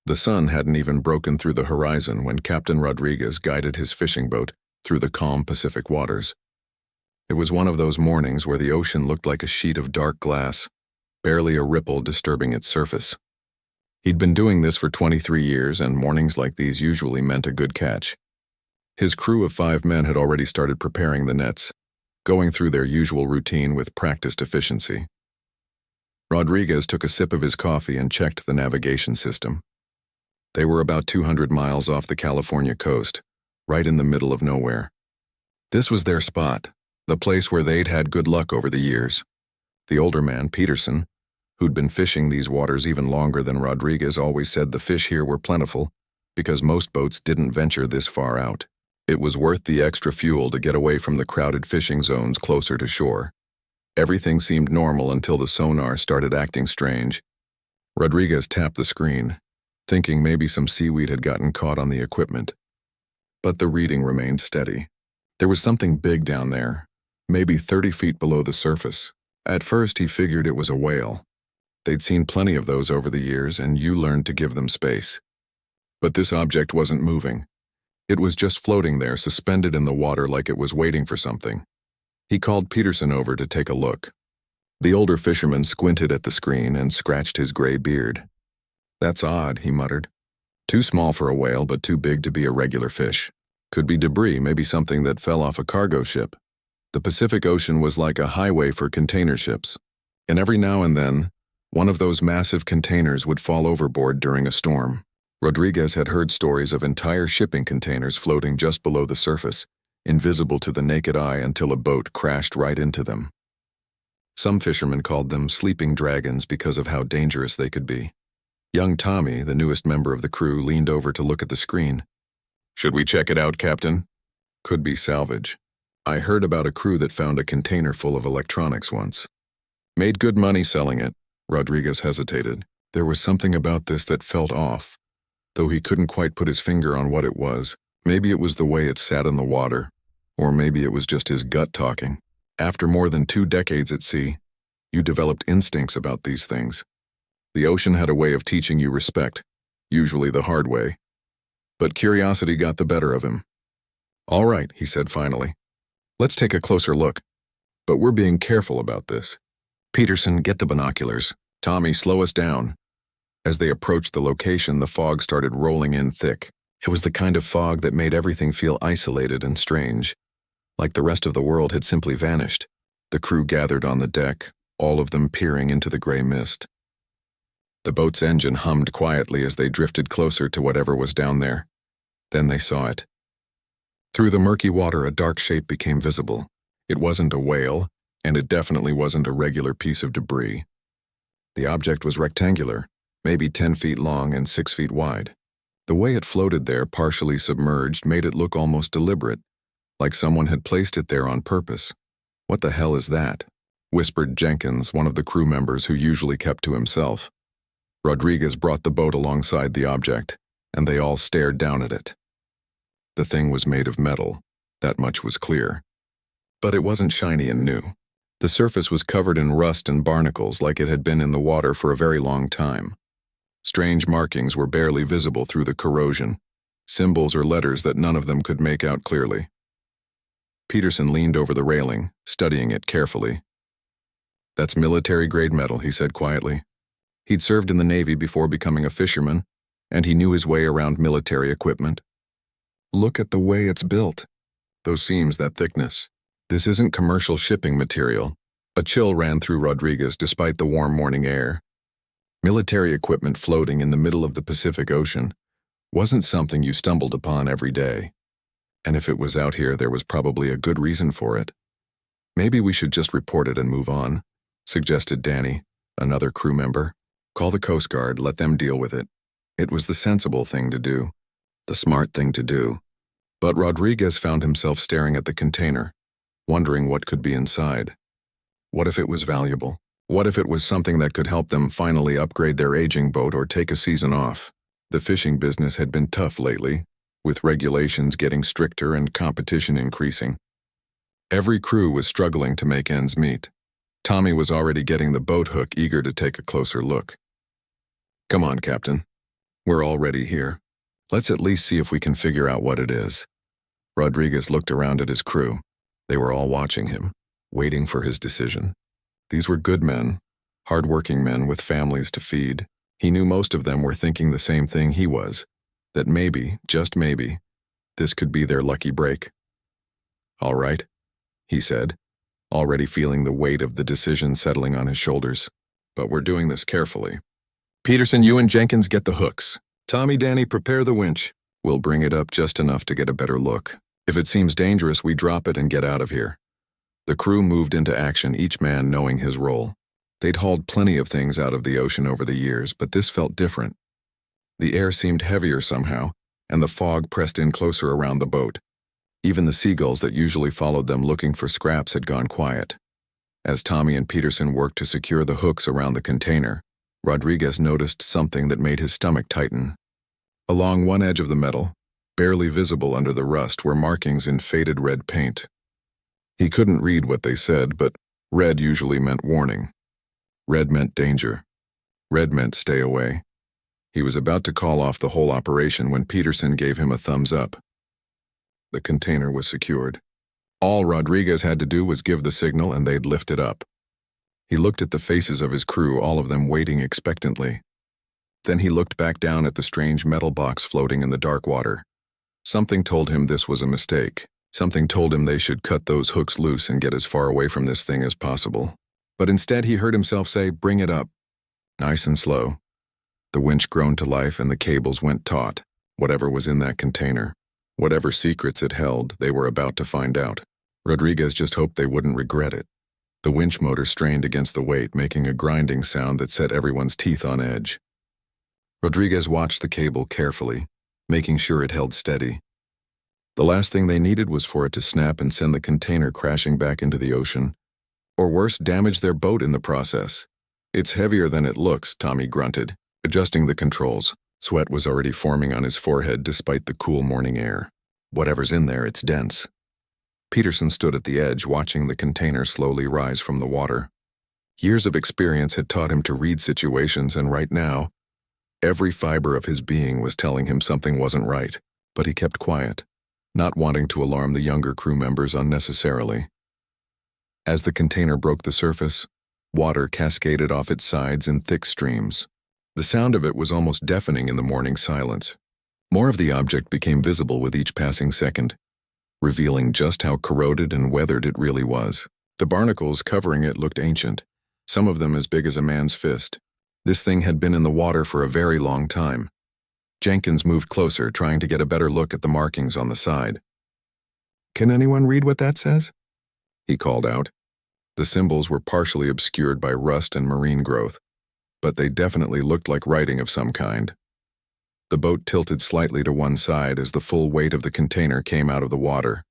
The sun hadn't even broken through the horizon when Captain Rodriguez guided his fishing boat through the calm Pacific waters. It was one of those mornings where the ocean looked like a sheet of dark glass, barely a ripple disturbing its surface. He'd been doing this for 23 years, and mornings like these usually meant a good catch. His crew of 5 men had already started preparing the nets, going through their usual routine with practiced efficiency. Rodriguez took a sip of his coffee and checked the navigation system. They were about 200 miles off the California coast, right in the middle of nowhere. This was their spot, the place where they'd had good luck over the years. The older man, Peterson, who'd been fishing these waters even longer than Rodriguez, always said the fish here were plentiful because most boats didn't venture this far out. It was worth the extra fuel to get away from the crowded fishing zones closer to shore. Everything seemed normal until the sonar started acting strange. Rodriguez tapped the screen, thinking maybe some seaweed had gotten caught on the equipment. But the reading remained steady. There was something big down there, maybe 30 feet below the surface. At first, he figured it was a whale. They'd seen plenty of those over the years, and you learned to give them space. But this object wasn't moving. It was just floating there, suspended in the water like it was waiting for something. He called Peterson over to take a look. The older fisherman squinted at the screen and scratched his gray beard. "That's odd," he muttered. "Too small for a whale, but too big to be a regular fish. Could be debris, maybe something that fell off a cargo ship." The Pacific Ocean was like a highway for container ships, and every now and then, one of those massive containers would fall overboard during a storm. Rodriguez had heard stories of entire shipping containers floating just below the surface, invisible to the naked eye until a boat crashed right into them. Some fishermen called them sleeping dragons because of how dangerous they could be. Young Tommy, the newest member of the crew, leaned over to look at the screen. "Should we check it out, Captain?" "Could be salvage. I heard about a crew that found a container full of electronics once. Made good money selling it." Rodriguez hesitated. There was something about this that felt off, though he couldn't quite put his finger on what it was. Maybe it was the way it sat in the water, or maybe it was just his gut talking. After more than 2 decades at sea, you developed instincts about these things. The ocean had a way of teaching you respect, usually the hard way. But curiosity got the better of him. "All right," he said finally. "Let's take a closer look. But we're being careful about this. Peterson, get the binoculars. Tommy, slow us down." As they approached the location, the fog started rolling in thick. It was the kind of fog that made everything feel isolated and strange, like the rest of the world had simply vanished. The crew gathered on the deck, all of them peering into the gray mist. The boat's engine hummed quietly as they drifted closer to whatever was down there. Then they saw it. Through the murky water, a dark shape became visible. It wasn't a whale, and it definitely wasn't a regular piece of debris. The object was rectangular, maybe 10 feet long and 6 feet wide. The way it floated there, partially submerged, made it look almost deliberate, like someone had placed it there on purpose. "What the hell is that?" whispered Jenkins, one of the crew members who usually kept to himself. Rodriguez brought the boat alongside the object, and they all stared down at it. The thing was made of metal, that much was clear. But it wasn't shiny and new. The surface was covered in rust and barnacles like it had been in the water for a very long time. Strange markings were barely visible through the corrosion, symbols or letters that none of them could make out clearly. Peterson leaned over the railing, studying it carefully. "That's military-grade metal," he said quietly. He'd served in the Navy before becoming a fisherman, and he knew his way around military equipment. "Look at the way it's built. Those seams, that thickness. This isn't commercial shipping material." A chill ran through Rodriguez despite the warm morning air. Military equipment floating in the middle of the Pacific Ocean wasn't something you stumbled upon every day. And if it was out here, there was probably a good reason for it. "Maybe we should just report it and move on," suggested Danny, another crew member. "Call the Coast Guard, let them deal with it." It was the sensible thing to do, the smart thing to do. But Rodriguez found himself staring at the container, wondering what could be inside. What if it was valuable? What if it was something that could help them finally upgrade their aging boat or take a season off? The fishing business had been tough lately, with regulations getting stricter and competition increasing. Every crew was struggling to make ends meet. Tommy was already getting the boat hook, eager to take a closer look. "Come on, Captain. We're already here. Let's at least see if we can figure out what it is. Rodriguez looked around at his crew. They were all watching him, waiting for his decision. These were good men, hard-working men with families to feed. He knew most of them were thinking the same thing he was, that maybe, just maybe, this could be their lucky break. "All right," he said, already feeling the weight of the decision settling on his shoulders. "But we're doing this carefully. Peterson, you and Jenkins get the hooks. Tommy, Danny, prepare the winch. We'll bring it up just enough to get a better look. If it seems dangerous, we drop it and get out of here." The crew moved into action, each man knowing his role. They'd hauled plenty of things out of the ocean over the years, but this felt different. The air seemed heavier somehow, and the fog pressed in closer around the boat. Even the seagulls that usually followed them looking for scraps had gone quiet. As Tommy and Peterson worked to secure the hooks around the container, Rodriguez noticed something that made his stomach tighten. Along one edge of the metal, barely visible under the rust, were markings in faded red paint. He couldn't read what they said, but red usually meant warning. Red meant danger. Red meant stay away. He was about to call off the whole operation when Peterson gave him a thumbs up. The container was secured. All Rodriguez had to do was give the signal and they'd lift it up. He looked at the faces of his crew, all of them waiting expectantly. Then he looked back down at the strange metal box floating in the dark water. Something told him this was a mistake. Something told him they should cut those hooks loose and get as far away from this thing as possible. But instead he heard himself say, "Bring it up." Nice and slow. The winch groaned to life and the cables went taut. Whatever was in that container, whatever secrets it held, they were about to find out. Rodriguez just hoped they wouldn't regret it. The winch motor strained against the weight, making a grinding sound that set everyone's teeth on edge. Rodriguez watched the cable carefully, making sure it held steady. The last thing they needed was for it to snap and send the container crashing back into the ocean, or worse, damage their boat in the process. "It's heavier than it looks," Tommy grunted, adjusting the controls. Sweat was already forming on his forehead despite the cool morning air. "Whatever's in there, it's dense." Peterson stood at the edge, watching the container slowly rise from the water. Years of experience had taught him to read situations, and right now, every fiber of his being was telling him something wasn't right. But he kept quiet, not wanting to alarm the younger crew members unnecessarily. As the container broke the surface, water cascaded off its sides in thick streams. The sound of it was almost deafening in the morning silence. More of the object became visible with each passing second, revealing just how corroded and weathered it really was. The barnacles covering it looked ancient, some of them as big as a man's fist. This thing had been in the water for a very long time. Jenkins moved closer, trying to get a better look at the markings on the side. "Can anyone read what that says?" he called out. The symbols were partially obscured by rust and marine growth, but they definitely looked like writing of some kind. The boat tilted slightly to one side as the full weight of the container came out of the water.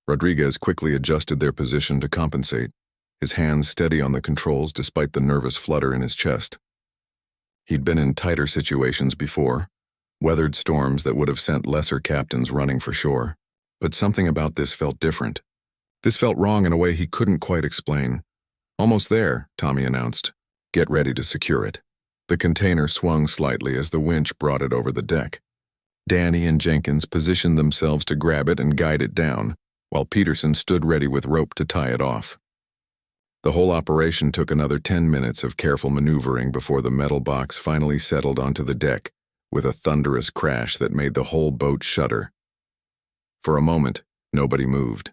Rodriguez quickly adjusted their position to compensate, his hands steady on the controls despite the nervous flutter in his chest. He'd been in tighter situations before, weathered storms that would have sent lesser captains running for shore. But something about this felt different. This felt wrong in a way he couldn't quite explain. "Almost there," Tommy announced. "Get ready to secure it." The container swung slightly as the winch brought it over the deck. Danny and Jenkins positioned themselves to grab it and guide it down, while Peterson stood ready with rope to tie it off. The whole operation took another 10 minutes of careful maneuvering before the metal box finally settled onto the deck with a thunderous crash that made the whole boat shudder. For a moment, nobody moved.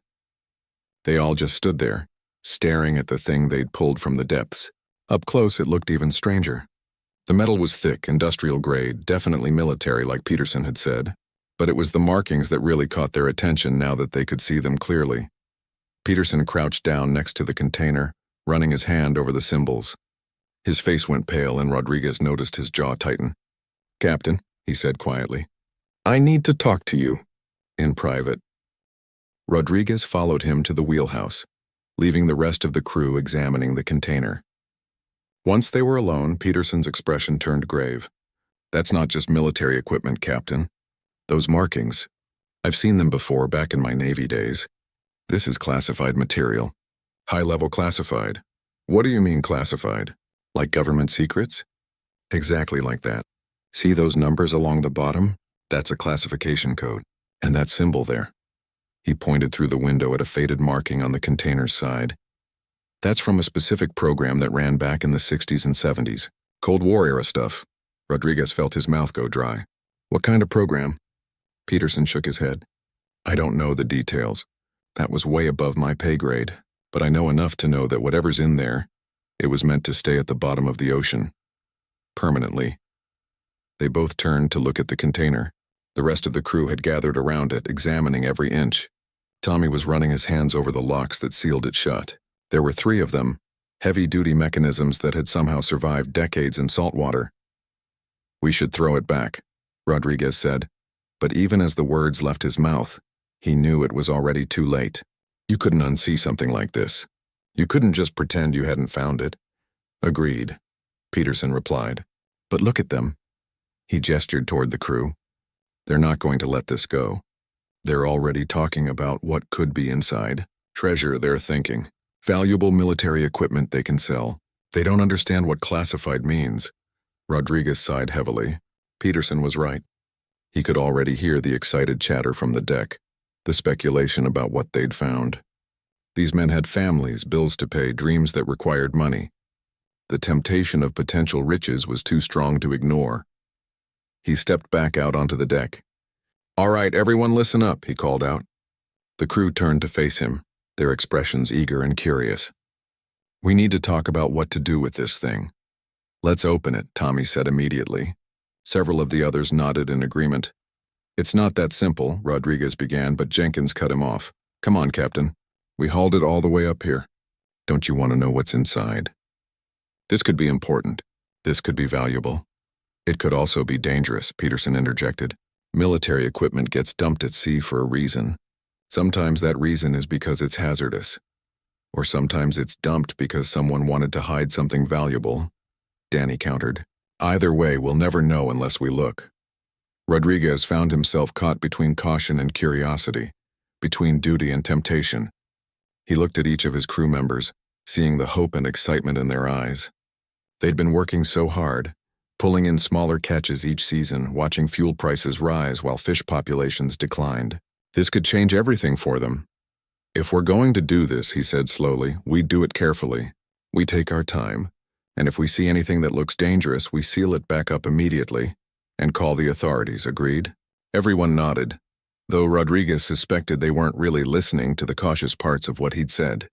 They all just stood there, staring at the thing they'd pulled from the depths. Up close, it looked even stranger. The metal was thick, industrial grade, definitely military like Peterson had said, but it was the markings that really caught their attention now that they could see them clearly. Peterson crouched down next to the container, running his hand over the symbols. His face went pale and Rodriguez noticed his jaw tighten. "Captain," he said quietly, "I need to talk to you. In private." Rodriguez followed him to the wheelhouse, leaving the rest of the crew examining the container. Once they were alone, Peterson's expression turned grave. "That's not just military equipment, Captain. Those markings, I've seen them before back in my Navy days. This is classified material. High-level classified." "What do you mean classified? Like government secrets?" "Exactly like that. See those numbers along the bottom? That's a classification code. And that symbol there. He pointed through the window at a faded marking on the container's side. That's from a specific program that ran back in the 60s and 70s. Cold War era stuff. Rodriguez felt his mouth go dry. What kind of program? Peterson shook his head. I don't know the details. That was way above my pay grade, but I know enough to know that whatever's in there, it was meant to stay at the bottom of the ocean. Permanently. They both turned to look at the container. The rest of the crew had gathered around it, examining every inch. Tommy was running his hands over the locks that sealed it shut. There were 3 of them, heavy-duty mechanisms that had somehow survived decades in salt water. We should throw it back, Rodriguez said, but even as the words left his mouth, he knew it was already too late. You couldn't unsee something like this. You couldn't just pretend you hadn't found it. Agreed, Peterson replied. But look at them. He gestured toward the crew. They're not going to let this go. They're already talking about what could be inside. Treasure, they're thinking. Valuable military equipment they can sell. They don't understand what classified means. Rodriguez sighed heavily. Peterson was right. He could already hear the excited chatter from the deck, the speculation about what they'd found. These men had families, bills to pay, dreams that required money. The temptation of potential riches was too strong to ignore. He stepped back out onto the deck. All right, everyone listen up, he called out. The crew turned to face him, their expressions eager and curious. We need to talk about what to do with this thing. Let's open it, Tommy said immediately. Several of the others nodded in agreement. It's not that simple, Rodriguez began, but Jenkins cut him off. Come on, Captain. We hauled it all the way up here. Don't you want to know what's inside? This could be important. This could be valuable. It could also be dangerous, Peterson interjected. Military equipment gets dumped at sea for a reason. Sometimes that reason is because it's hazardous. Or sometimes it's dumped because someone wanted to hide something valuable. Danny countered. Either way, we'll never know unless we look. Rodriguez found himself caught between caution and curiosity, between duty and temptation. He looked at each of his crew members, seeing the hope and excitement in their eyes. They'd been working so hard, pulling in smaller catches each season, watching fuel prices rise while fish populations declined. This could change everything for them. If we're going to do this, he said slowly, we do it carefully. We take our time, and if we see anything that looks dangerous, we seal it back up immediately and call the authorities, agreed? Everyone nodded, though Rodriguez suspected they weren't really listening to the cautious parts of what he'd said.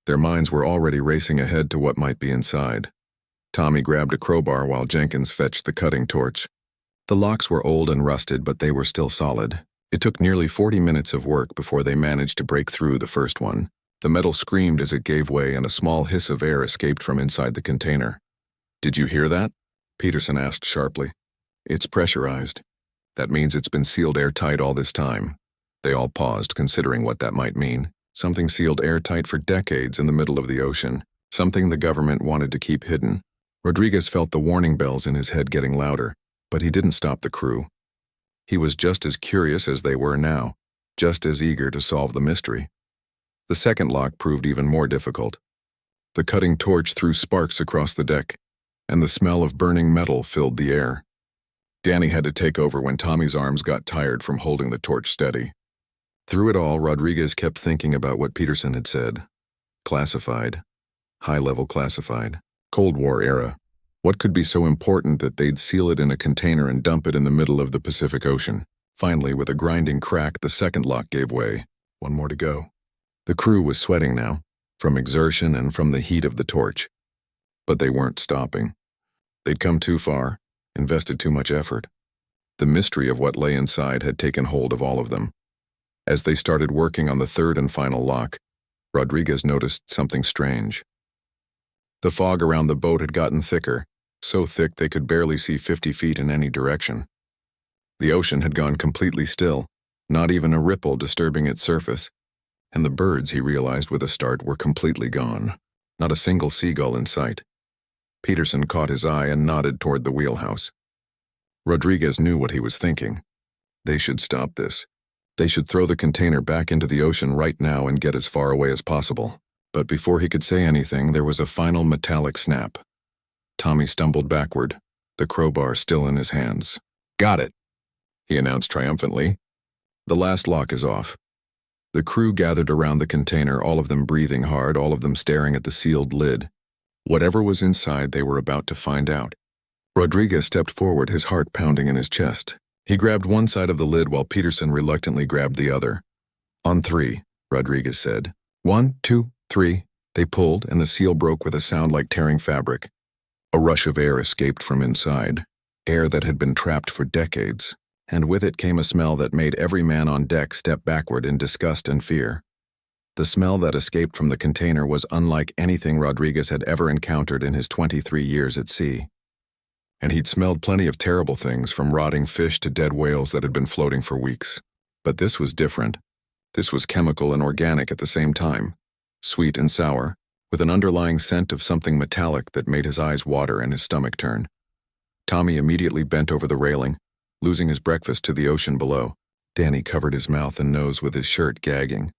Their minds were already racing ahead to what might be inside. Tommy grabbed a crowbar while Jenkins fetched the cutting torch. The locks were old and rusted, but they were still solid. It took nearly 40 minutes of work before they managed to break through the first one. The metal screamed as it gave way and a small hiss of air escaped from inside the container. Did you hear that? Peterson asked sharply. It's pressurized. That means it's been sealed airtight all this time. They all paused, considering what that might mean. Something sealed airtight for decades in the middle of the ocean. Something the government wanted to keep hidden. Rodriguez felt the warning bells in his head getting louder, but he didn't stop the crew. He was just as curious as they were now, just as eager to solve the mystery. The second lock proved even more difficult. The cutting torch threw sparks across the deck, and the smell of burning metal filled the air. Danny had to take over when Tommy's arms got tired from holding the torch steady. Through it all, Rodriguez kept thinking about what Peterson had said. Classified. High-level classified. Cold War era. What could be so important that they'd seal it in a container and dump it in the middle of the Pacific Ocean? Finally, with a grinding crack, the second lock gave way. One more to go. The crew was sweating now, from exertion and from the heat of the torch. But they weren't stopping. They'd come too far, invested too much effort. The mystery of what lay inside had taken hold of all of them. As they started working on the third and final lock, Rodriguez noticed something strange. The fog around the boat had gotten thicker, so thick they could barely see 50 feet in any direction. The ocean had gone completely still, not even a ripple disturbing its surface, and the birds, he realized with a start, were completely gone. Not a single seagull in sight. Peterson caught his eye and nodded toward the wheelhouse. Rodriguez knew what he was thinking. They should stop this. They should throw the container back into the ocean right now and get as far away as possible. But before he could say anything, there was a final metallic snap. Tommy stumbled backward. the crowbar still in his hands. "Got it," he announced triumphantly. "The last lock is off." The crew gathered around the container, all of them breathing hard, all of them staring at the sealed lid. Whatever was inside, they were about to find out. Rodriguez stepped forward, his heart pounding in his chest. He grabbed one side of the lid while Peterson reluctantly grabbed the other. "On three," Rodriguez said. "1, 2, 3. They pulled, and the seal broke with a sound like tearing fabric. A rush of air escaped from inside, air that had been trapped for decades, and with it came a smell that made every man on deck step backward in disgust and fear. The smell that escaped from the container was unlike anything Rodriguez had ever encountered in his 23 years at sea. And he'd smelled plenty of terrible things, from rotting fish to dead whales that had been floating for weeks. But this was different. This was chemical and organic at the same time, sweet and sour, with an underlying scent of something metallic that made his eyes water and his stomach turn. Tommy immediately bent over the railing, losing his breakfast to the ocean below. Danny covered his mouth and nose with his shirt, gagging.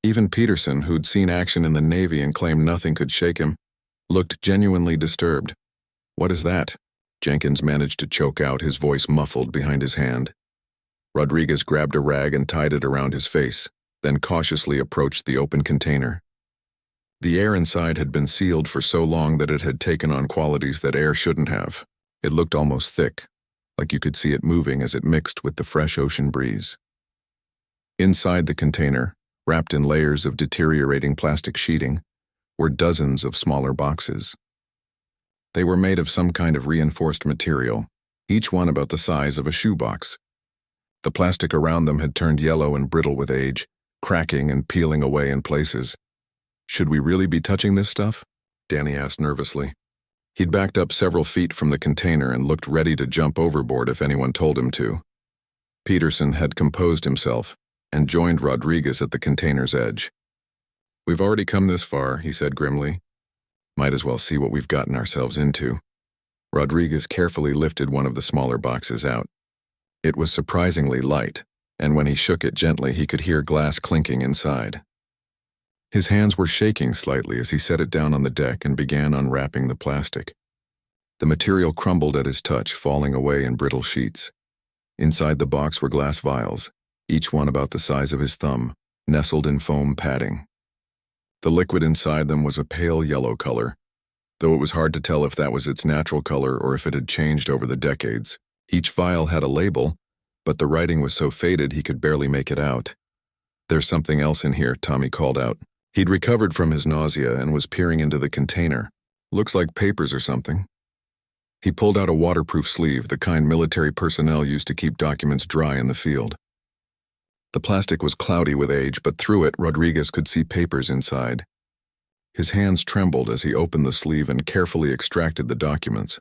Even Peterson, who'd seen action in the Navy and claimed nothing could shake him, looked genuinely disturbed. "What is that?" Jenkins managed to choke out, his voice muffled behind his hand. Rodriguez grabbed a rag and tied it around his face, then cautiously approached the open container. The air inside had been sealed for so long that it had taken on qualities that air shouldn't have. It looked almost thick, like you could see it moving as it mixed with the fresh ocean breeze. Inside the container, wrapped in layers of deteriorating plastic sheeting, were dozens of smaller boxes. They were made of some kind of reinforced material, each one about the size of a shoebox. The plastic around them had turned yellow and brittle with age, cracking and peeling away in places. "Should we really be touching this stuff?" Danny asked nervously. He'd backed up several feet from the container and looked ready to jump overboard if anyone told him to. Peterson had composed himself and joined Rodriguez at the container's edge. "We've already come this far," he said grimly. "Might as well see what we've gotten ourselves into." Rodriguez carefully lifted one of the smaller boxes out. It was surprisingly light, and when he shook it gently, he could hear glass clinking inside. His hands were shaking slightly as he set it down on the deck and began unwrapping the plastic. The material crumbled at his touch, falling away in brittle sheets. Inside the box were glass vials, each one about the size of his thumb, nestled in foam padding. The liquid inside them was a pale yellow color, though it was hard to tell if that was its natural color or if it had changed over the decades. Each vial had a label, but the writing was so faded he could barely make it out. "There's something else in here," Tommy called out. He'd recovered from his nausea and was peering into the container. "Looks like papers or something." He pulled out a waterproof sleeve, the kind military personnel used to keep documents dry in the field. The plastic was cloudy with age, but through it, Rodriguez could see papers inside. His hands trembled as he opened the sleeve and carefully extracted the documents.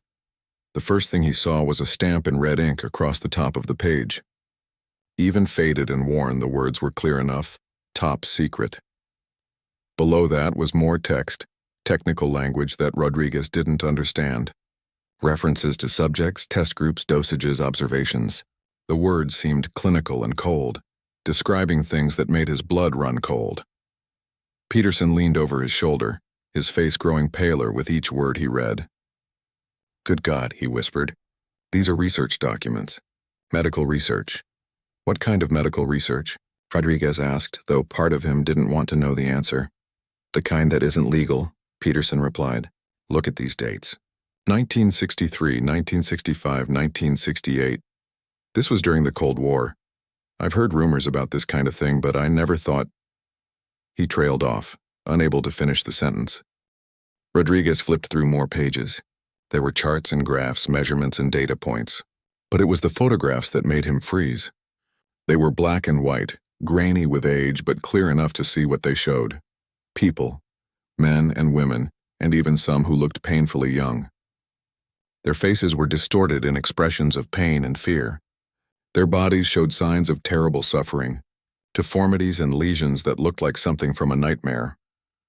The first thing he saw was a stamp in red ink across the top of the page. Even faded and worn, the words were clear enough: "Top secret." Below that was more text, technical language that Rodriguez didn't understand. References to subjects, test groups, dosages, observations. The words seemed clinical and cold, describing things that made his blood run cold. Peterson leaned over his shoulder, his face growing paler with each word he read. "Good God," he whispered. "These are research documents. Medical research." "What kind of medical research?" Rodriguez asked, though part of him didn't want to know the answer. "The kind that isn't legal," Peterson replied. "Look at these dates. 1963, 1965, 1968. This was during the Cold War. I've heard rumors about this kind of thing, but I never thought—" He trailed off, unable to finish the sentence. Rodriguez flipped through more pages. There were charts and graphs, measurements and data points. But it was the photographs that made him freeze. They were black and white, grainy with age, but clear enough to see what they showed. People, men and women, and even some who looked painfully young. Their faces were distorted in expressions of pain and fear. Their bodies showed signs of terrible suffering, deformities and lesions that looked like something from a nightmare.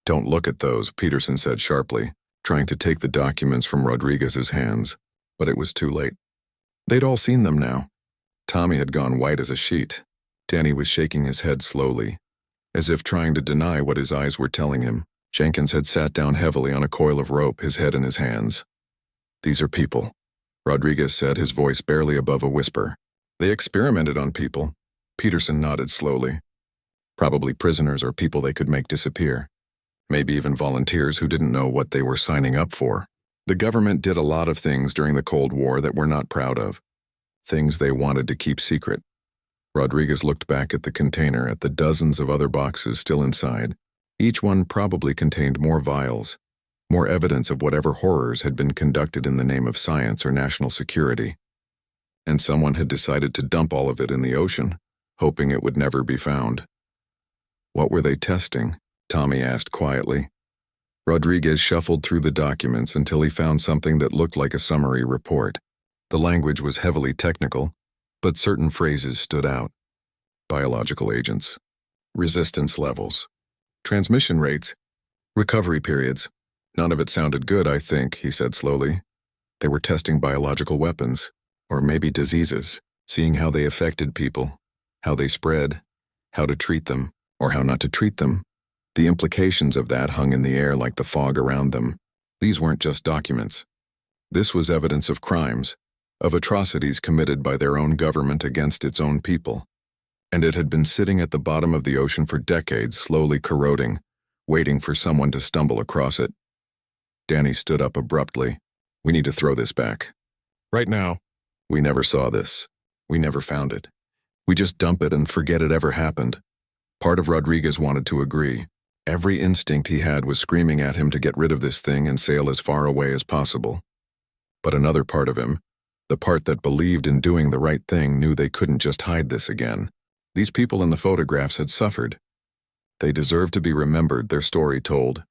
"Don't look at those," Peterson said sharply, trying to take the documents from Rodriguez's hands, but it was too late. They'd all seen them now. Tommy had gone white as a sheet. Danny was shaking his head slowly, as if trying to deny what his eyes were telling him. Jenkins had sat down heavily on a coil of rope, his head in his hands. "These are people. Rodriguez said, his voice barely above a whisper. They experimented on people. Peterson nodded slowly. Probably prisoners or people they could make disappear. Maybe even volunteers who didn't know what they were signing up for. The government did a lot of things during the Cold War that we're not proud of. Things they wanted to keep secret. Rodriguez looked back at the container, at the dozens of other boxes still inside. Each one probably contained more vials, more evidence of whatever horrors had been conducted in the name of science or national security. And someone had decided to dump all of it in the ocean, hoping it would never be found. What were they testing? Tommy asked quietly. Rodriguez shuffled through the documents until he found something that looked like a summary report. The language was heavily technical, but certain phrases stood out. Biological agents, resistance levels, transmission rates, recovery periods. None of it sounded good, I think, he said slowly. They were testing biological weapons, or maybe diseases, seeing how they affected people, how they spread, how to treat them, or how not to treat them. The implications of that hung in the air like the fog around them. These weren't just documents. This was evidence of crimes, of atrocities committed by their own government against its own people. And it had been sitting at the bottom of the ocean for decades, slowly corroding, waiting for someone to stumble across it. Danny stood up abruptly. We need to throw this back. Right now. We never saw this. We never found it. We just dump it and forget it ever happened. Part of Rodriguez wanted to agree. Every instinct he had was screaming at him to get rid of this thing and sail as far away as possible. But another part of him, the part that believed in doing the right thing, knew they couldn't just hide this again. These people in the photographs had suffered. They deserved to be remembered, their story told.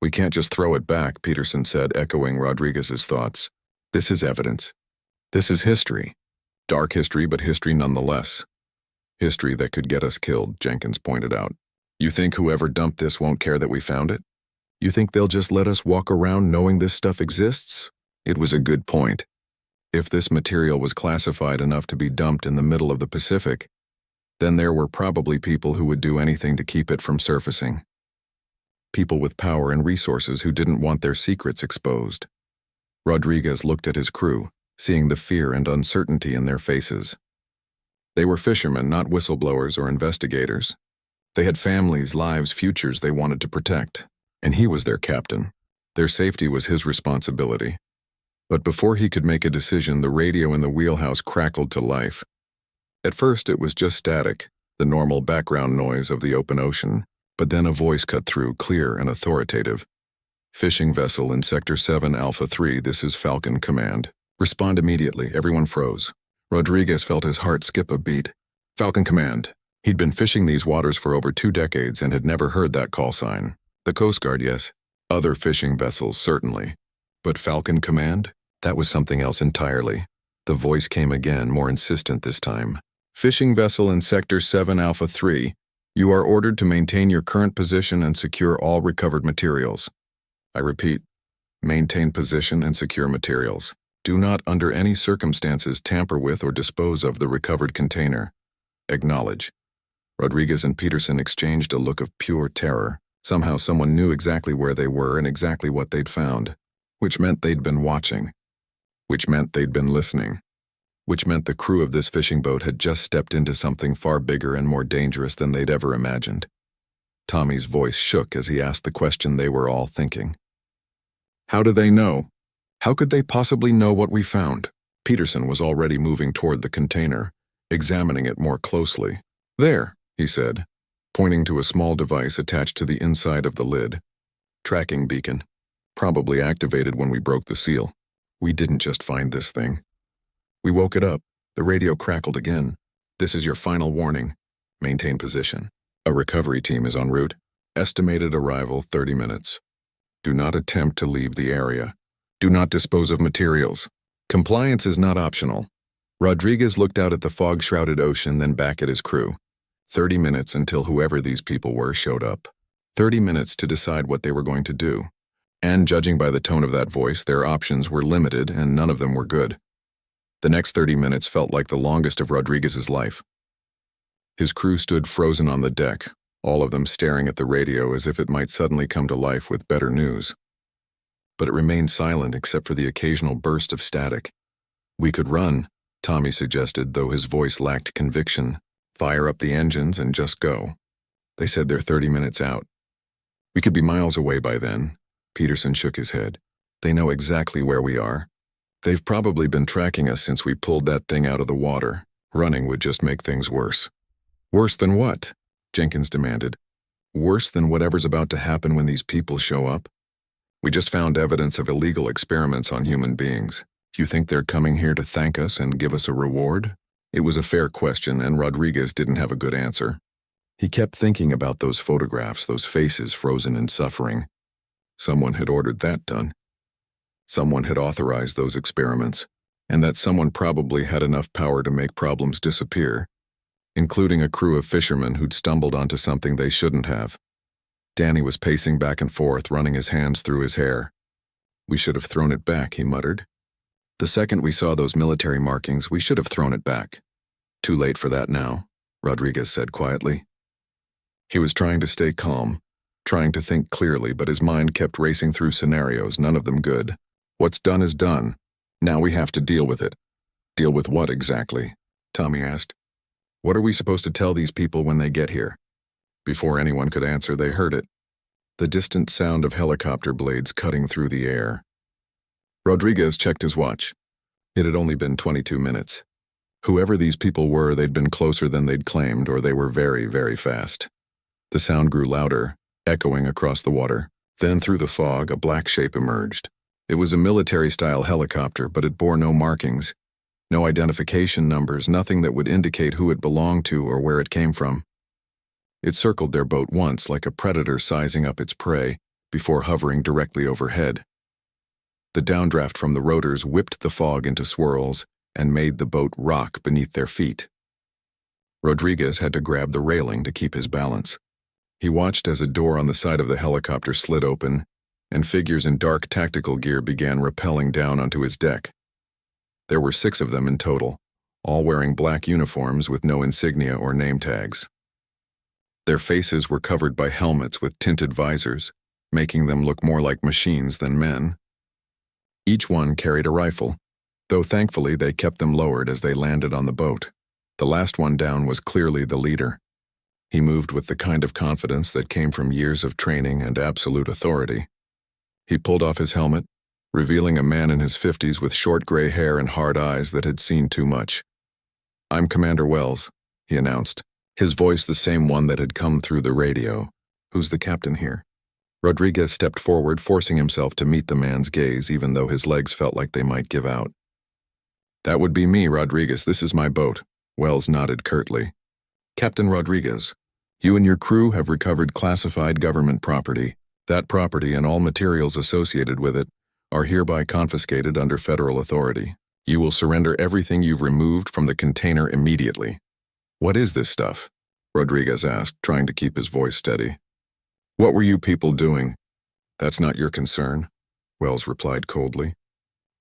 We can't just throw it back, Peterson said, echoing Rodriguez's thoughts. This is evidence. This is history. Dark history, but history nonetheless. History that could get us killed, Jenkins pointed out. You think whoever dumped this won't care that we found it? You think they'll just let us walk around knowing this stuff exists? It was a good point. If this material was classified enough to be dumped in the middle of the Pacific, then there were probably people who would do anything to keep it from surfacing. People with power and resources who didn't want their secrets exposed. Rodriguez looked at his crew, seeing the fear and uncertainty in their faces. They were fishermen, not whistleblowers or investigators. They had families, lives, futures they wanted to protect, and he was their captain. Their safety was his responsibility. But before he could make a decision, the radio in the wheelhouse crackled to life. At first it was just static, the normal background noise of the open ocean, but then a voice cut through, clear and authoritative. Fishing vessel in Sector 7 Alpha 3, this is Falcon Command. Respond immediately. Everyone froze. Rodriguez felt his heart skip a beat. Falcon Command. He'd been fishing these waters for over 2 decades and had never heard that call sign. The Coast Guard, yes. Other fishing vessels, certainly. But Falcon Command? That was something else entirely. The voice came again, more insistent this time. Fishing vessel in Sector 7 Alpha 3. You are ordered to maintain your current position and secure all recovered materials. I repeat, maintain position and secure materials. Do not, under any circumstances, tamper with or dispose of the recovered container. Acknowledge. Rodriguez and Peterson exchanged a look of pure terror. Somehow someone knew exactly where they were and exactly what they'd found. Which meant they'd been watching. Which meant they'd been listening. Which meant the crew of this fishing boat had just stepped into something far bigger and more dangerous than they'd ever imagined. Tommy's voice shook as he asked the question they were all thinking. How do they know? How could they possibly know what we found? Peterson was already moving toward the container, examining it more closely. There, he said, pointing to a small device attached to the inside of the lid. Tracking beacon. Probably activated when we broke the seal. We didn't just find this thing. We woke it up. The radio crackled again. This is your final warning. Maintain position. A recovery team is en route. Estimated arrival 30 minutes. Do not attempt to leave the area. Do not dispose of materials. Compliance is not optional. Rodriguez looked out at the fog-shrouded ocean, then back at his crew. 30 minutes until whoever these people were showed up. 30 minutes to decide what they were going to do. And judging by the tone of that voice, their options were limited and none of them were good. The next 30 minutes felt like the longest of Rodriguez's life. His crew stood frozen on the deck, all of them staring at the radio as if it might suddenly come to life with better news. But it remained silent except for the occasional burst of static, We could run, Tommy suggested, though his voice lacked conviction. Fire up the engines and just go. They said they're 30 minutes out. We could be miles away by then. Peterson shook his head. They know exactly where we are. They've probably been tracking us since we pulled that thing out of the water. Running would just make things worse. Worse than what? Jenkins demanded. Worse than whatever's about to happen when these people show up? We just found evidence of illegal experiments on human beings. Do you think they're coming here to thank us and give us a reward? It was a fair question, and Rodriguez didn't have a good answer. He kept thinking about those photographs, those faces frozen in suffering. Someone had ordered that done. Someone had authorized those experiments, and that someone probably had enough power to make problems disappear, including a crew of fishermen who'd stumbled onto something they shouldn't have. Danny was pacing back and forth, running his hands through his hair. We should have thrown it back, he muttered. The second we saw those military markings, we should have thrown it back. Too late for that now, Rodriguez said quietly. He was trying to stay calm, trying to think clearly, but his mind kept racing through scenarios, none of them good. What's done is done. Now we have to deal with it. Deal with what exactly? Tommy asked. What are we supposed to tell these people when they get here? Before anyone could answer, they heard it. The distant sound of helicopter blades cutting through the air. Rodriguez checked his watch. It had only been 22 minutes. Whoever these people were, they'd been closer than they'd claimed, or they were very, very fast. The sound grew louder, echoing across the water. Then through the fog, a black shape emerged. It was a military-style helicopter, but it bore no markings. No identification numbers, nothing that would indicate who it belonged to or where it came from. It circled their boat once, like a predator sizing up its prey, before hovering directly overhead. The downdraft from the rotors whipped the fog into swirls and made the boat rock beneath their feet. Rodriguez had to grab the railing to keep his balance. He watched as a door on the side of the helicopter slid open, and figures in dark tactical gear began rappelling down onto his deck. There were 6 of them in total, all wearing black uniforms with no insignia or name tags. Their faces were covered by helmets with tinted visors, making them look more like machines than men. Each one carried a rifle, though thankfully they kept them lowered as they landed on the boat. The last one down was clearly the leader. He moved with the kind of confidence that came from years of training and absolute authority. He pulled off his helmet, revealing a man in his 50s with short gray hair and hard eyes that had seen too much. "I'm Commander Wells," he announced, his voice the same one that had come through the radio. "Who's the captain here?" Rodriguez stepped forward, forcing himself to meet the man's gaze, even though his legs felt like they might give out. "That would be me, Rodriguez. This is my boat." Wells nodded curtly. "Captain Rodriguez, you and your crew have recovered classified government property. That property and all materials associated with it are hereby confiscated under federal authority. You will surrender everything you've removed from the container immediately." "What is this stuff?" Rodriguez asked, trying to keep his voice steady. "What were you people doing?" "That's not your concern," Wells replied coldly.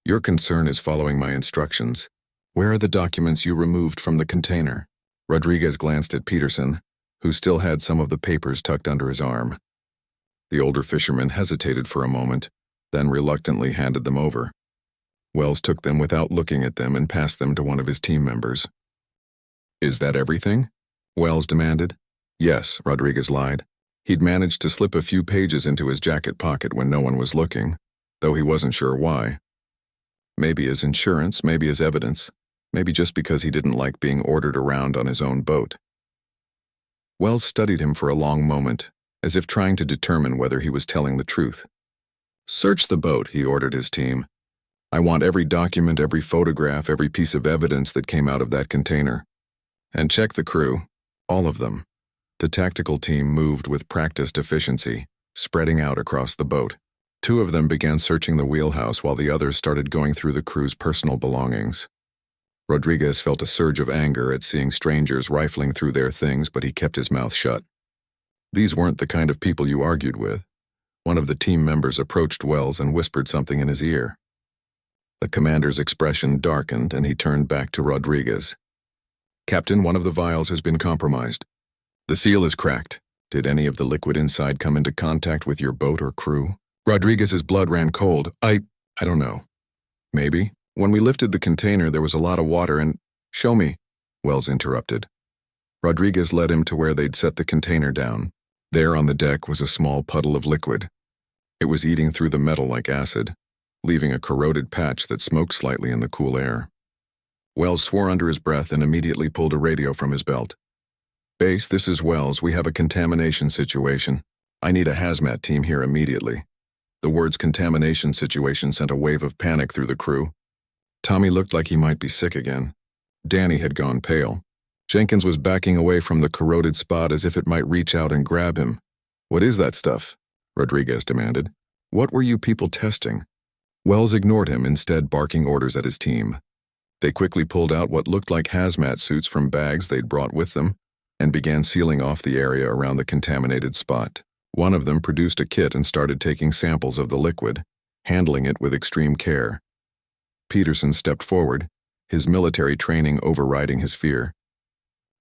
"Your concern is following my instructions. Where are the documents you removed from the container?" Rodriguez glanced at Peterson, who still had some of the papers tucked under his arm. The older fisherman hesitated for a moment, then reluctantly handed them over. Wells took them without looking at them and passed them to one of his team members. "Is that everything?" Wells demanded. "Yes," Rodriguez lied. He'd managed to slip a few pages into his jacket pocket when no one was looking, though he wasn't sure why. Maybe as insurance, maybe as evidence, maybe just because he didn't like being ordered around on his own boat. Wells studied him for a long moment, as if trying to determine whether he was telling the truth. "Search the boat," he ordered his team. "I want every document, every photograph, every piece of evidence that came out of that container. And check the crew, all of them." The tactical team moved with practiced efficiency, spreading out across the boat. 2 of them began searching the wheelhouse while the others started going through the crew's personal belongings. Rodriguez felt a surge of anger at seeing strangers rifling through their things, but he kept his mouth shut. These weren't the kind of people you argued with. One of the team members approached Wells and whispered something in his ear. The commander's expression darkened and he turned back to Rodriguez. "Captain, one of the vials has been compromised. The seal is cracked. Did any of the liquid inside come into contact with your boat or crew?" Rodriguez's blood ran cold. I don't know. "Maybe," When we lifted the container, there was a lot of water and— Show me, Wells interrupted. Rodriguez led him to where they'd set the container down. There on the deck was a small puddle of liquid. It was eating through the metal like acid, leaving a corroded patch that smoked slightly in the cool air. Wells swore under his breath and immediately pulled a radio from his belt. "Base, this is Wells. We have a contamination situation. I need a hazmat team here immediately." The words contamination situation sent a wave of panic through the crew. Tommy looked like he might be sick again. Danny had gone pale. Jenkins was backing away from the corroded spot as if it might reach out and grab him. "What is that stuff?" Rodriguez demanded. "What were you people testing?" Wells ignored him, instead barking orders at his team. They quickly pulled out what looked like hazmat suits from bags they'd brought with them and began sealing off the area around the contaminated spot. One of them produced a kit and started taking samples of the liquid, handling it with extreme care. Peterson stepped forward, his military training overriding his fear.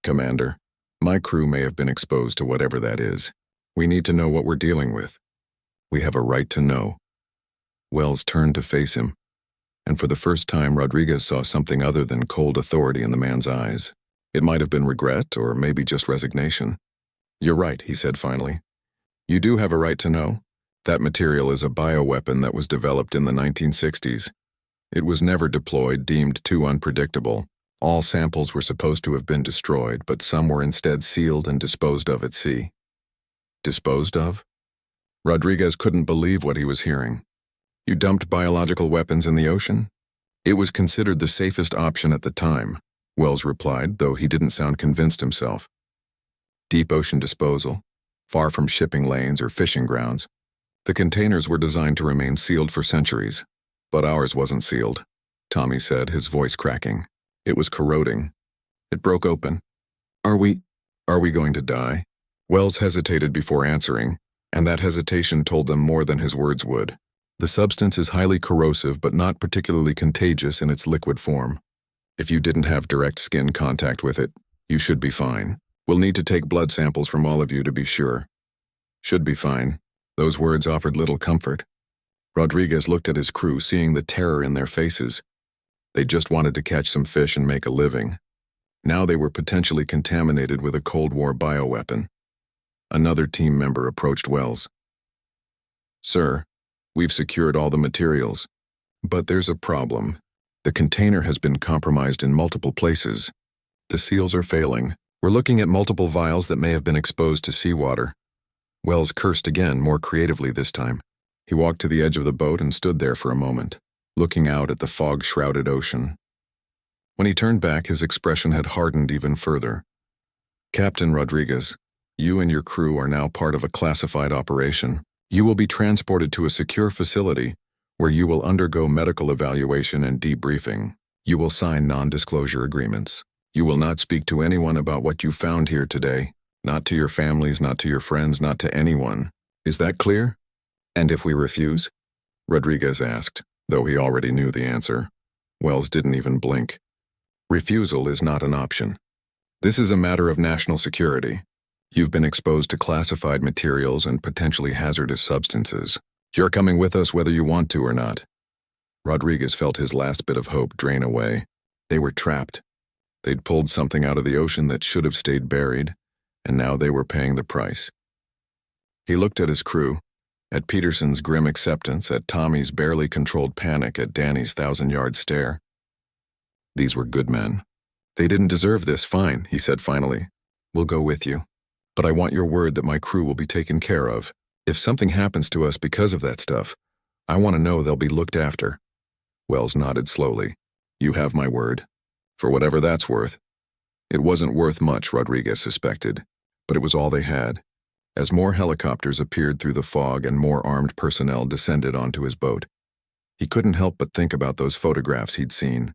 "Commander, my crew may have been exposed to whatever that is. We need to know what we're dealing with. We have a right to know." Wells turned to face him, and for the first time Rodriguez saw something other than cold authority in the man's eyes. It might have been regret, or maybe just resignation. "You're right," he said finally. "You do have a right to know. That material is a bioweapon that was developed in the 1960s. It was never deployed, deemed too unpredictable. All samples were supposed to have been destroyed, but some were instead sealed and disposed of at sea." Disposed of? Rodriguez couldn't believe what he was hearing. "You dumped biological weapons in the ocean?" "It was considered the safest option at the time," Wells replied, though he didn't sound convinced himself. "Deep ocean disposal, far from shipping lanes or fishing grounds. The containers were designed to remain sealed for centuries. But ours wasn't sealed," Tommy said, his voice cracking. "It was corroding. It broke open. Are we going to die?" Wells hesitated before answering, and that hesitation told them more than his words would. "The substance is highly corrosive but not particularly contagious in its liquid form. If you didn't have direct skin contact with it, you should be fine. We'll need to take blood samples from all of you to be sure." "Should be fine." Those words offered little comfort. Rodriguez looked at his crew, seeing the terror in their faces. They just wanted to catch some fish and make a living. Now they were potentially contaminated with a Cold War bioweapon. Another team member approached Wells. "Sir, we've secured all the materials. But there's a problem. The container has been compromised in multiple places. The seals are failing. We're looking at multiple vials that may have been exposed to seawater." Wells cursed again, more creatively this time. He walked to the edge of the boat and stood there for a moment, looking out at the fog-shrouded ocean. When he turned back, his expression had hardened even further. "Captain Rodriguez, you and your crew are now part of a classified operation. You will be transported to a secure facility where you will undergo medical evaluation and debriefing. You will sign non-disclosure agreements. You will not speak to anyone about what you found here today, not to your families, not to your friends, not to anyone. Is that clear?" "And if we refuse?" Rodriguez asked, though he already knew the answer. Wells didn't even blink. "Refusal is not an option. This is a matter of national security. You've been exposed to classified materials and potentially hazardous substances. You're coming with us whether you want to or not." Rodriguez felt his last bit of hope drain away. They were trapped. They'd pulled something out of the ocean that should have stayed buried, and now they were paying the price. He looked at his crew, at Peterson's grim acceptance, at Tommy's barely controlled panic, at Danny's 1,000-yard stare. These were good men. "They didn't deserve this, fine," he said finally. "We'll go with you. But I want your word that my crew will be taken care of. If something happens to us because of that stuff, I want to know they'll be looked after." Wells nodded slowly. "You have my word. For whatever that's worth." It wasn't worth much, Rodriguez suspected, but it was all they had. As more helicopters appeared through the fog and more armed personnel descended onto his boat, he couldn't help but think about those photographs he'd seen.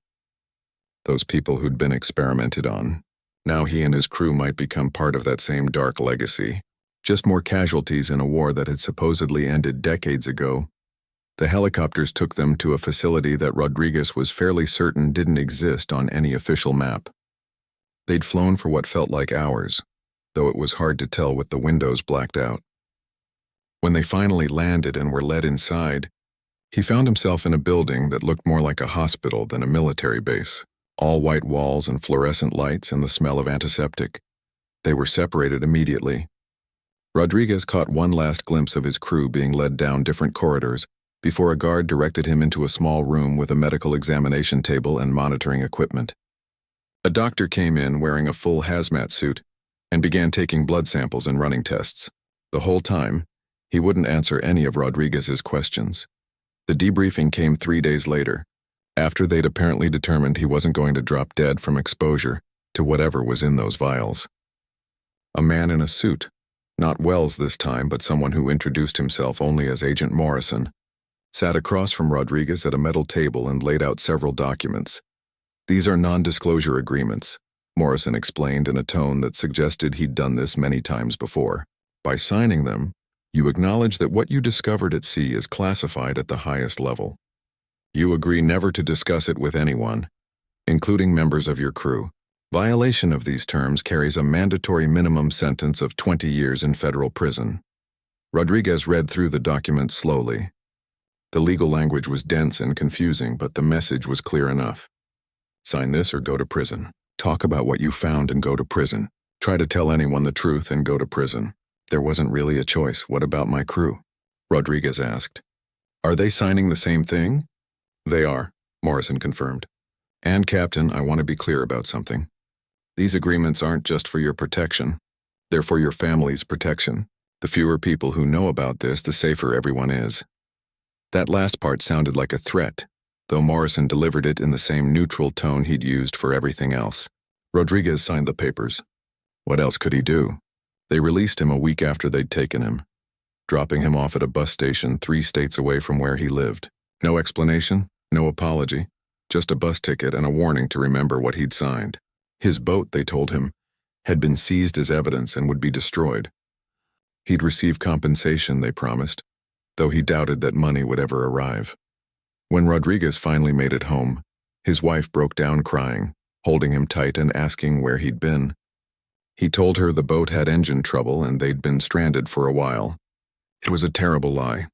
Those people who'd been experimented on. Now he and his crew might become part of that same dark legacy. Just more casualties in a war that had supposedly ended decades ago. The helicopters took them to a facility that Rodriguez was fairly certain didn't exist on any official map. They'd flown for what felt like hours, though it was hard to tell with the windows blacked out. When they finally landed and were led inside, He found himself in a building that looked more like a hospital than a military base. All white walls and fluorescent lights and the smell of antiseptic. They were separated immediately. Rodriguez caught one last glimpse of his crew being led down different corridors before a guard directed him into a small room with a medical examination table and monitoring equipment. A doctor came in wearing a full hazmat suit and began taking blood samples and running tests. The whole time, he wouldn't answer any of Rodriguez's questions. The debriefing came 3 days later, after they'd apparently determined he wasn't going to drop dead from exposure to whatever was in those vials. A man in a suit, not Wells this time, but someone who introduced himself only as Agent Morrison, sat across from Rodriguez at a metal table and laid out several documents. "These are non-disclosure agreements," Morrison explained in a tone that suggested he'd done this many times before. "By signing them, you acknowledge that what you discovered at sea is classified at the highest level. You agree never to discuss it with anyone, including members of your crew. Violation of these terms carries a mandatory minimum sentence of 20 years in federal prison." Rodriguez read through the documents slowly. The legal language was dense and confusing, but the message was clear enough. Sign this or go to prison. Talk about what you found and go to prison. Try to tell anyone the truth and go to prison. There wasn't really a choice. What about my crew? Rodriguez asked. Are they signing the same thing? They are, Morrison confirmed. And Captain, I want to be clear about something. These agreements aren't just for your protection. They're for your family's protection. The fewer people who know about this, the safer everyone is. That last part sounded like a threat, though Morrison delivered it in the same neutral tone he'd used for everything else. Rodriguez signed the papers. What else could he do? They released him a week after they'd taken him, dropping him off at a bus station 3 states away from where he lived. No explanation, no apology, just a bus ticket and a warning to remember what he'd signed. His boat, they told him, had been seized as evidence and would be destroyed. He'd receive compensation, they promised, though he doubted that money would ever arrive. When Rodriguez finally made it home, his wife broke down crying, holding him tight and asking where he'd been. He told her the boat had engine trouble and they'd been stranded for a while. It was a terrible lie,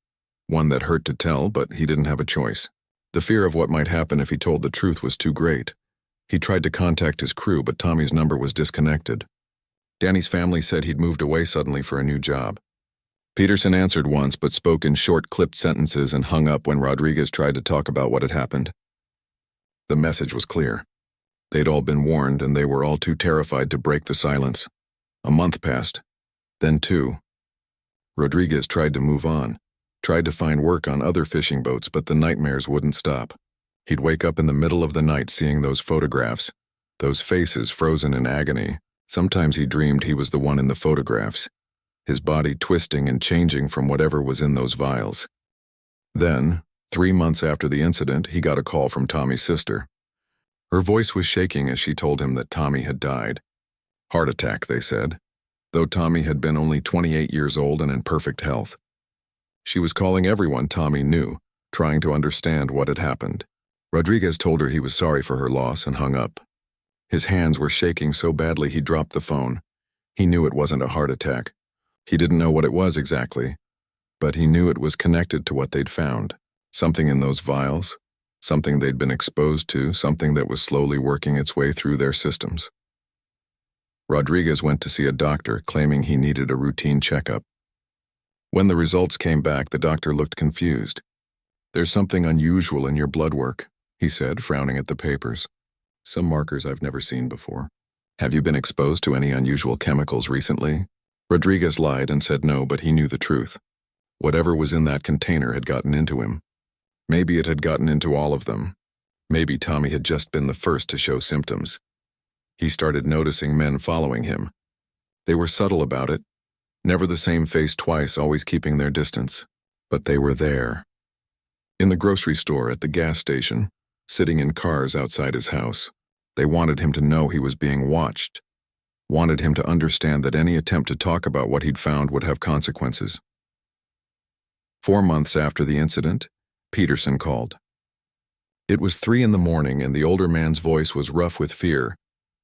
one that hurt to tell, but he didn't have a choice. The fear of what might happen if he told the truth was too great. He tried to contact his crew, but Tommy's number was disconnected. Danny's family said he'd moved away suddenly for a new job. Peterson answered once, but spoke in short, clipped sentences and hung up when Rodriguez tried to talk about what had happened. The message was clear. They'd all been warned, and they were all too terrified to break the silence. A month passed, then 2. Rodriguez tried to move on, tried to find work on other fishing boats, but the nightmares wouldn't stop. He'd wake up in the middle of the night seeing those photographs, those faces frozen in agony. Sometimes he dreamed he was the one in the photographs, his body twisting and changing from whatever was in those vials. Then, 3 months after the incident, he got a call from Tommy's sister. Her voice was shaking as she told him that Tommy had died. Heart attack, they said, though Tommy had been only 28 years old and in perfect health. She was calling everyone Tommy knew, trying to understand what had happened. Rodriguez told her he was sorry for her loss and hung up. His hands were shaking so badly he dropped the phone. He knew it wasn't a heart attack. He didn't know what it was exactly, but he knew it was connected to what they'd found. Something in those vials, something they'd been exposed to, something that was slowly working its way through their systems. Rodriguez went to see a doctor, claiming he needed a routine checkup. When the results came back, the doctor looked confused. There's something unusual in your blood work, he said, frowning at the papers. Some markers I've never seen before. Have you been exposed to any unusual chemicals recently? Rodriguez lied and said no, but he knew the truth. Whatever was in that container had gotten into him. Maybe it had gotten into all of them. Maybe Tommy had just been the first to show symptoms. He started noticing men following him. They were subtle about it, never the same face twice, always keeping their distance. But they were there. In the grocery store, at the gas station, sitting in cars outside his house. They wanted him to know he was being watched. Wanted him to understand that any attempt to talk about what he'd found would have consequences. 4 months after the incident, Peterson called. It was 3 in the morning and the older man's voice was rough with fear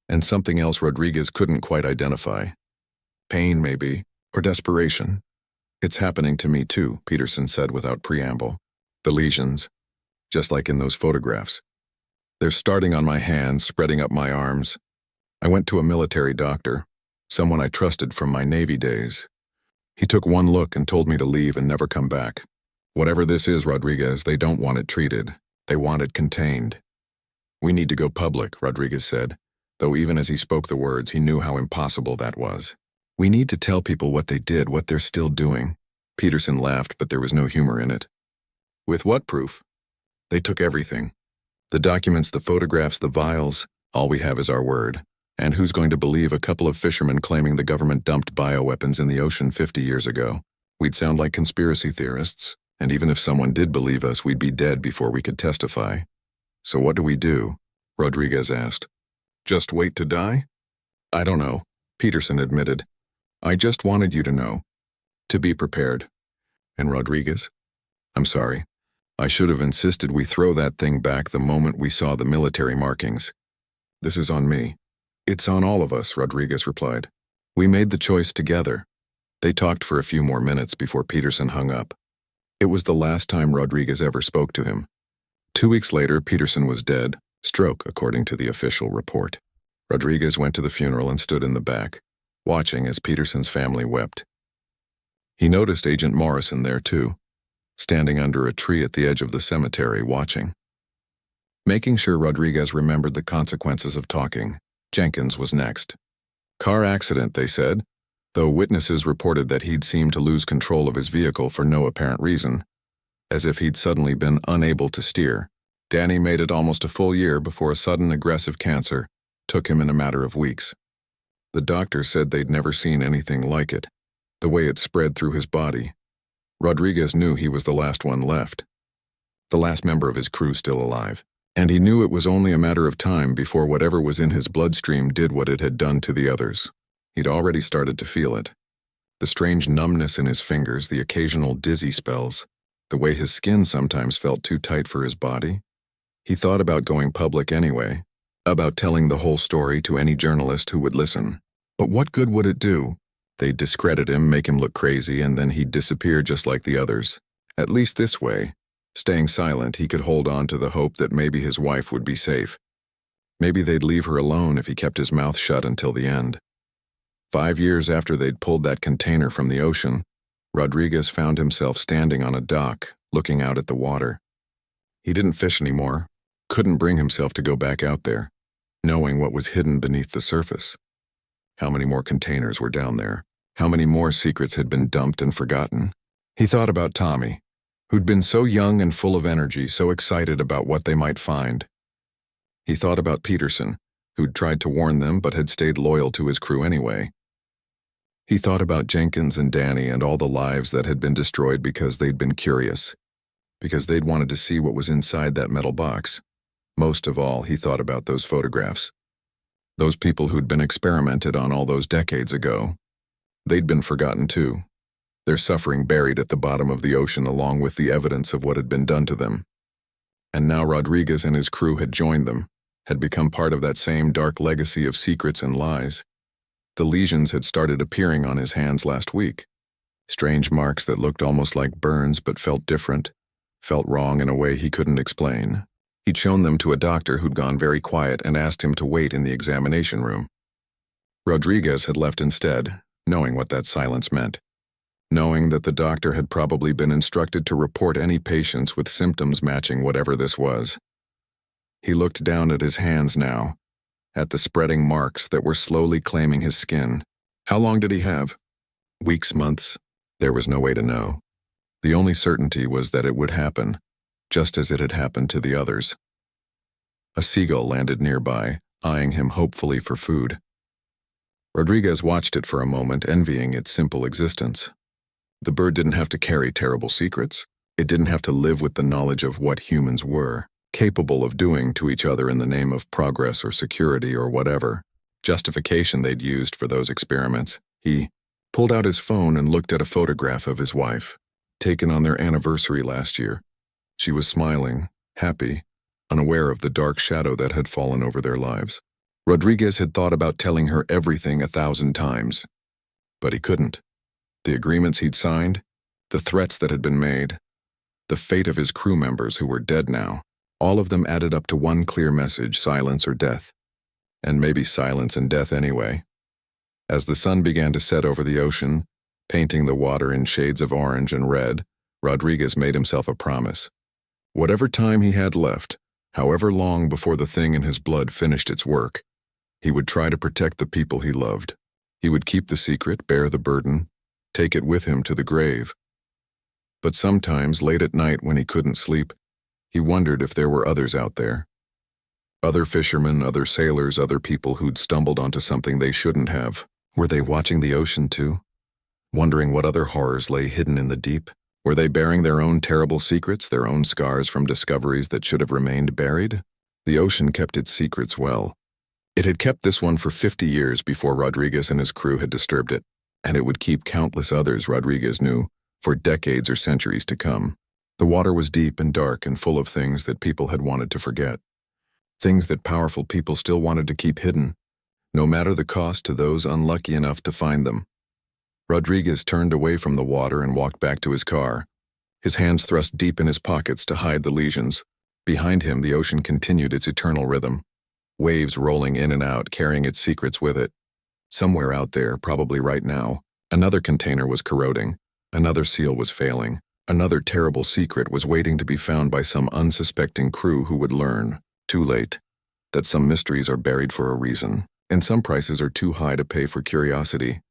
and something else Rodriguez couldn't quite identify. Pain, maybe, or desperation. It's happening to me too, Peterson said without preamble. The lesions, just like in those photographs. They're starting on my hands, spreading up my arms. I went to a military doctor, someone I trusted from my Navy days. He took one look and told me to leave and never come back. Whatever this is, Rodriguez, they don't want it treated. They want it contained. We need to go public, Rodriguez said, though even as he spoke the words, he knew how impossible that was. We need to tell people what they did, what they're still doing. Peterson laughed, but there was no humor in it. With what proof? They took everything. The documents, the photographs, the vials, all we have is our word. And who's going to believe a couple of fishermen claiming the government dumped bioweapons in the ocean 50 years ago? We'd sound like conspiracy theorists, and even if someone did believe us, we'd be dead before we could testify. So what do? Rodriguez asked. Just wait to die? I don't know, Peterson admitted. I just wanted you to know. To be prepared. And Rodriguez? I'm sorry. I should have insisted we throw that thing back the moment we saw the military markings. This is on me. It's on all of us, Rodriguez replied. We made the choice together. They talked for a few more minutes before Peterson hung up. It was the last time Rodriguez ever spoke to him. 2 weeks later, Peterson was dead, stroke according to the official report. Rodriguez went to the funeral and stood in the back, watching as Peterson's family wept. He noticed Agent Morrison there too, standing under a tree at the edge of the cemetery watching. Making sure Rodriguez remembered the consequences of talking, Jenkins was next. Car accident, they said, though witnesses reported that he'd seemed to lose control of his vehicle for no apparent reason, as if he'd suddenly been unable to steer. Danny made it almost a full year before a sudden aggressive cancer took him in a matter of weeks. The doctors said they'd never seen anything like it, the way it spread through his body. Rodriguez knew he was the last one left, the last member of his crew still alive, and he knew it was only a matter of time before whatever was in his bloodstream did what it had done to the others. He'd already started to feel it. The strange numbness in his fingers, the occasional dizzy spells, the way his skin sometimes felt too tight for his body. He thought about going public anyway, about telling the whole story to any journalist who would listen. But what good would it do? They'd discredit him, make him look crazy, and then he'd disappear just like the others. At least this way, staying silent, he could hold on to the hope that maybe his wife would be safe. Maybe they'd leave her alone if he kept his mouth shut until the end. 5 years after they'd pulled that container from the ocean, Rodriguez found himself standing on a dock, looking out at the water. He didn't fish anymore, couldn't bring himself to go back out there, knowing what was hidden beneath the surface. How many more containers were down there? How many more secrets had been dumped and forgotten? He thought about Tommy, who'd been so young and full of energy, so excited about what they might find. He thought about Peterson, who'd tried to warn them but had stayed loyal to his crew anyway. He thought about Jenkins and Danny and all the lives that had been destroyed because they'd been curious, because they'd wanted to see what was inside that metal box. Most of all, he thought about those photographs. Those people who'd been experimented on all those decades ago. They'd been forgotten too, their suffering buried at the bottom of the ocean along with the evidence of what had been done to them. And now Rodriguez and his crew had joined them, had become part of that same dark legacy of secrets and lies. The lesions had started appearing on his hands last week. Strange marks that looked almost like burns but felt different, felt wrong in a way he couldn't explain. He'd shown them to a doctor who'd gone very quiet and asked him to wait in the examination room. Rodriguez had left instead, knowing what that silence meant, knowing that the doctor had probably been instructed to report any patients with symptoms matching whatever this was. He looked down at his hands now, at the spreading marks that were slowly claiming his skin. How long did he have? Weeks, months? There was no way to know. The only certainty was that it would happen, just as it had happened to the others. A seagull landed nearby, eyeing him hopefully for food. Rodriguez watched it for a moment, envying its simple existence. The bird didn't have to carry terrible secrets. It didn't have to live with the knowledge of what humans were capable of doing to each other in the name of progress or security or whatever justification they'd used for those experiments. He pulled out his phone and looked at a photograph of his wife, taken on their anniversary last year. She was smiling, happy, unaware of the dark shadow that had fallen over their lives. Rodriguez had thought about telling her everything 1,000 times, but he couldn't. The agreements he'd signed, the threats that had been made, the fate of his crew members who were dead now. All of them added up to one clear message: silence or death. And maybe silence and death anyway. As the sun began to set over the ocean, painting the water in shades of orange and red, Rodriguez made himself a promise. Whatever time he had left, however long before the thing in his blood finished its work, he would try to protect the people he loved. He would keep the secret, bear the burden, take it with him to the grave. But sometimes, late at night when he couldn't sleep, he wondered if there were others out there. Other fishermen, other sailors, other people who'd stumbled onto something they shouldn't have. Were they watching the ocean too? Wondering what other horrors lay hidden in the deep? Were they bearing their own terrible secrets, their own scars from discoveries that should have remained buried? The ocean kept its secrets well. It had kept this one for 50 years before Rodriguez and his crew had disturbed it, and it would keep countless others, Rodriguez knew, for decades or centuries to come. The water was deep and dark and full of things that people had wanted to forget. Things that powerful people still wanted to keep hidden, no matter the cost to those unlucky enough to find them. Rodriguez turned away from the water and walked back to his car, his hands thrust deep in his pockets to hide the lesions. Behind him, the ocean continued its eternal rhythm, waves rolling in and out, carrying its secrets with it. Somewhere out there, probably right now, another container was corroding, another seal was failing, another terrible secret was waiting to be found by some unsuspecting crew who would learn, too late, that some mysteries are buried for a reason, and some prices are too high to pay for curiosity.